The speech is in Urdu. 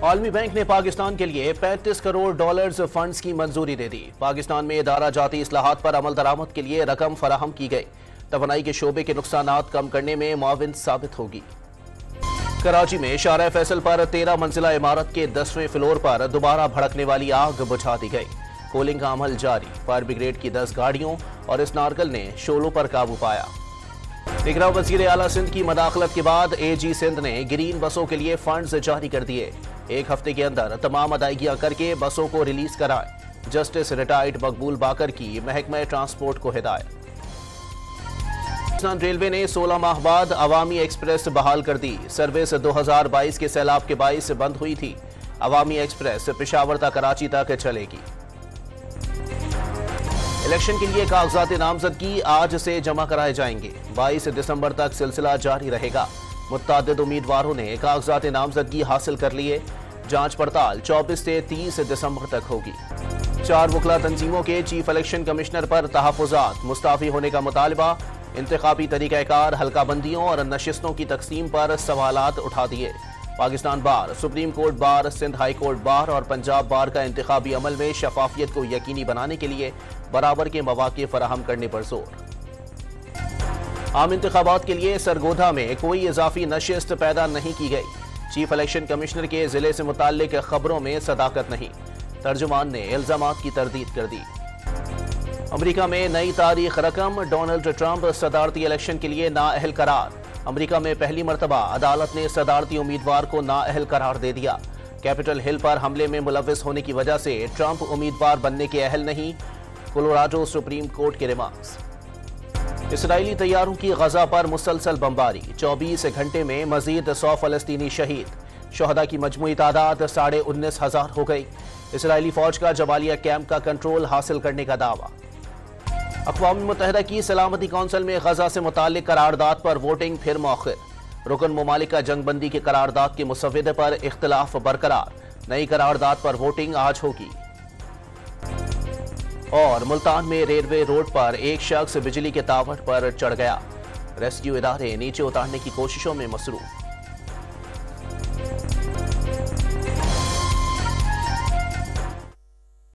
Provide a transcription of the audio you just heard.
عالمی بینک نے پاکستان کے لیے $35 کروڑ فنڈز کی منظوری دے دی۔ پاکستان میں ادارہ جاتی اصلاحات پر عمل درآمد کے لیے رقم فراہم کی گئی۔ توانائی کے شعبے کے نقصانات کم کرنے میں معاون ثابت ہوگی۔ کراچی میں شارع فیصل پر 13 منزلہ عمارت کے 10ویں فلور پر دوبارہ بھڑکنے والی آگ بجھا دی گئی۔ کولنگ کا عمل جاری، فائر بریگیڈ کی 10 گاڑیوں اور اسنارکل نے شعلوں پر قابو پایا۔ نگراں وزیر اعلیٰ سندھ کی مداخلت کے بعد اے جی سندھ نے گرین بسوں کے لیے فنڈز جاری کر دیے۔ ایک ہفتے کے اندر تمام ادائیگیاں کر کے بسوں کو ریلیز کرائیں۔ جسٹس ریٹائرڈ مقبول باقر کی محکمہ ٹرانسپورٹ کو ہدایت۔ پاکستان ریلوے نے 16 ماہ بعد عوامی ایکسپریس بحال کر دی۔ سروس 2022 کے سیلاب کے باعث بند ہوئی تھی۔ عوامی ایکسپریس پشاور تا کراچی تک چلے گی۔ الیکشن کے لیے کاغذات نامزدگی آج سے جمع کرائے جائیں گے۔ 22 دسمبر تک سلسلہ جاری رہے گا۔ متعدد امیدواروں نے کاغذات نامزدگی حاصل کر لیے۔ جانچ پڑتال 24 سے 30 دسمبر تک ہوگی۔ 4 وکلا تنظیموں کے چیف الیکشن کمشنر پر تحفظات، مستعفی ہونے کا مطالبہ۔ انتخابی طریقہ کار، حلقہ بندیوں اور نشستوں کی تقسیم پر سوالات اٹھا دیے۔ Pakistan bar, supreme court bar, Sindh high court bar اور پنجاب بار کا انتخابی عمل میں شفافیت کو یقینی بنانے کے لیے برابر کے مواقع فراہم کرنے پر زور۔ عام انتخابات کے لیے سرگودھا میں کوئی اضافی نشست پیدا نہیں کی گئی۔ چیف الیکشن کمشنر کے ضلع سے متعلق خبروں میں صداقت نہیں۔ ترجمان نے الزامات کی تردید کر دی۔ امریکہ میں نئی تاریخ رقم، ڈونلڈ ٹرمپ صدارتی الیکشن کے لیے نااہل قرار۔ امریکہ میں پہلی مرتبہ عدالت نے صدارتی امیدوار کو نااہل قرار دے دیا۔ کیپٹل ہل پر حملے میں ملوث ہونے کی وجہ سے ٹرمپ امیدوار بننے کے اہل نہیں، کولوراڈو سپریم کورٹ کے ریمارکس۔ اسرائیلی طیاروں کی غزہ پر مسلسل بمباری، 24 گھنٹے میں مزید 100 فلسطینی شہید۔ شہداء کی مجموعی تعداد 19,500 ہو گئی۔ اسرائیلی فوج کا جبالیہ کیمپ کا کنٹرول حاصل کرنے کا دعویٰ۔ اقوام متحدہ کی سلامتی کونسل میں غزہ سے متعلق قرارداد پر ووٹنگ پھر مؤخر۔ رکن ممالک کا جنگ بندی کی قرارداد کے مسودے پر اختلاف برقرار۔ نئی قرارداد پر ووٹنگ آج ہوگی۔ اور ملتان میں ریلوے روڈ پر ایک شخص بجلی کے ٹاور پر چڑھ گیا۔ ریسکیو ادارے نیچے اتارنے کی کوششوں میں مصروف۔